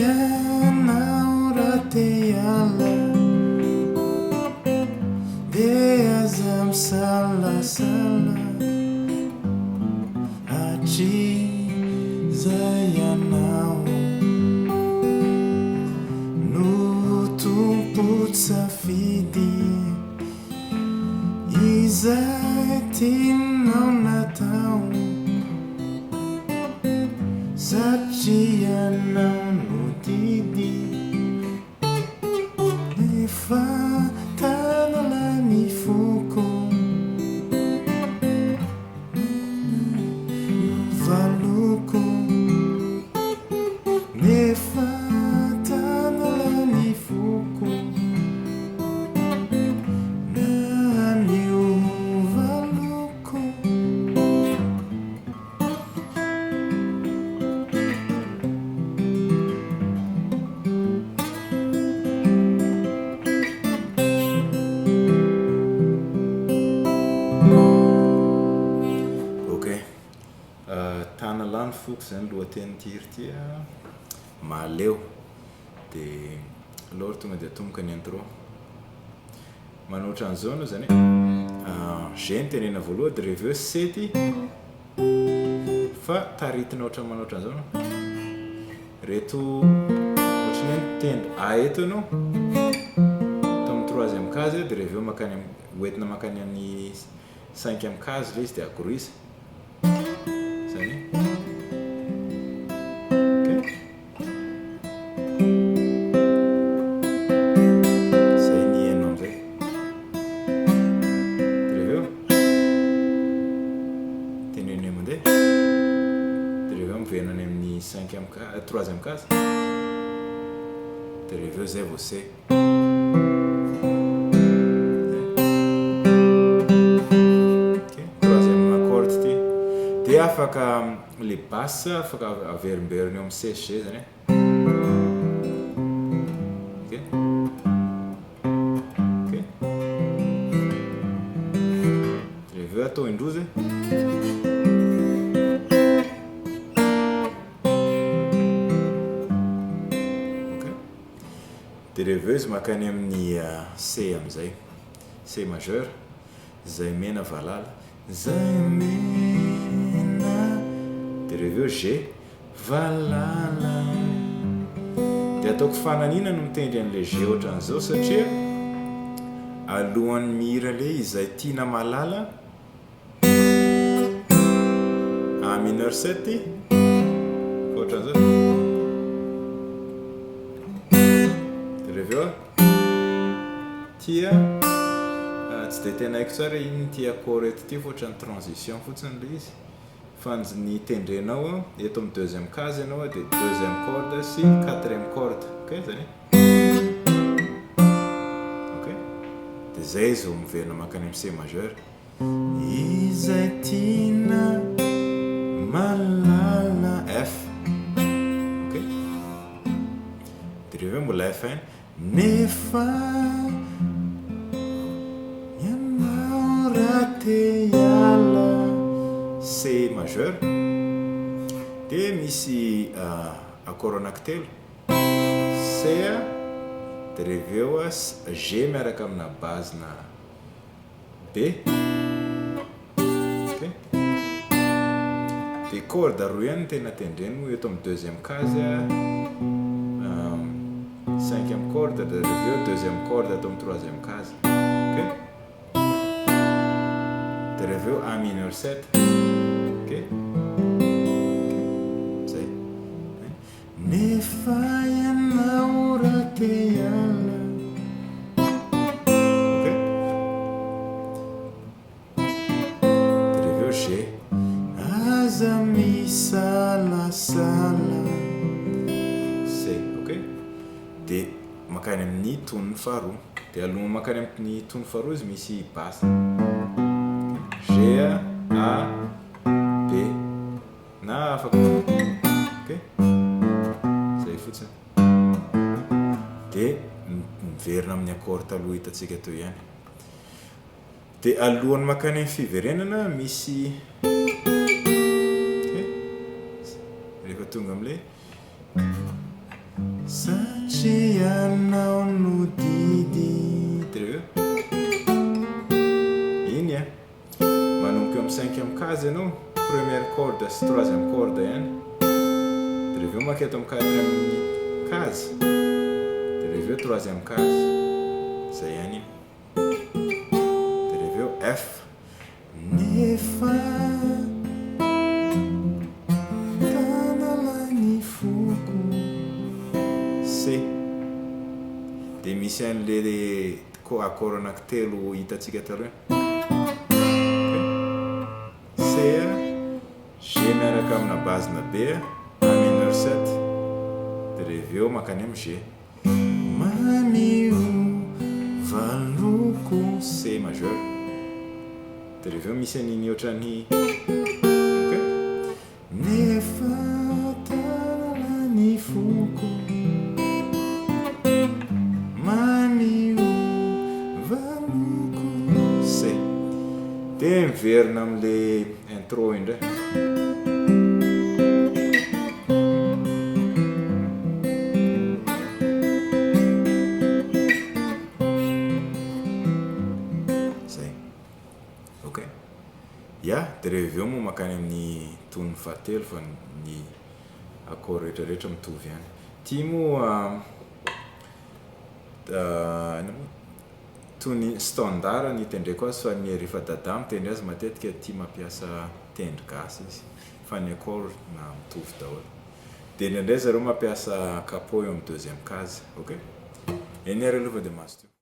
anao raha te hiala dia aza misalasala hatrizay anao no tompo-tsafidy izay tianao natao satria anao no didy nefa tanalay mifoko no valoko nefa tanalay mifoko na anio valoko. Tanalany foko zany lohateny ity maleo dia alôha tonga dia atomboka ny intro manoatra an'izao anao zany G ny tenena voalohany dia reveo sety fa taritina ohatra manoatra an'izao anao reto ohatrany tendry A eto anao atao amin'ny troisième case dia reveo makany hoentina makany amin'ny cinquième case ilay izy dia akorisa zany zay ny hainao amizay dia reveo teneny mandeha dia reveo miverina any amin'ny troisième case dia reveo zay vao C dia afaka le basse afaka averimberina eo amin'ny CG zany reveo atao indrozy dia reveo izy makany amin'ny C amizay C majeur zay mena valala zay mena dia reveo G valala dia ataoko fananina no mitendry an'ilay G ohatran'izao satria alohan'ny mihira le izay tiana malala A mineur 7 ohatran'izao dia reveo tia tsy dia tena haiko tsara iny ty accord eto ty fa ohatrany transition fotsiny le izy fa ny tendrenao eto amin'ny deuxième case ianao dia deuxième corde sy quatrième corde ok zany ok dia zay izy vao miverina makany amin'ny C majeur izay tiana malala F ok dia reveo mbola F nefa te hiala C majeur dia misy accord anankitelo C dia reveo G miaraka amina base na B ok dia corde roa ihany tena tendreny eto amin'ny deuxième case cinquième corde dia reveo deuxième corde atao amin'ny troisième case ok dia reveo A mineur 7 ok zay nefa ianao raha te hiala ok dia reveo G aza misalasala C ok dia makany amin'ny tonony faharoa dia aloha makany amin'ny tony faharoa izy misy basse G A B na afaka ok zay fotsiny dia miverina amin'ny accord taloha hitantsika teo ihany dia alohany makany amin'ny fiverenana misy ok rehefa tonga am'le satria anao no didy tereo iny a manomboka amin'ny 5e case ianao première corde sy 3e corde ihany de reveo maketo amin'ny 4e case de reveo 3e case zay ihany de reveo F nefa tanalany foko C de misy an'le accord anankitelo hitatsika taloha C G miaraka amina basena B A mineur 7 de reveo makany amin'ny G manio valoko C majeur de reveo misy an'iny ohatrany nefa tanalany foko manio valoko C de miverina am'le intro indray zay ok ya de reveo moa makany amin'ny tony fahatelo fa ny accord rehetrarehetra mitovy ihany ty moa tony standard ny tendreko azy fa ny rehefa dada mitendry azy matetika tia mampiasa tendry gasy izy fa ny accord na mitovy daholo de indraindray zareo mampiasa capot eo amin'ny 2e case ok eny ary aloha de maso teo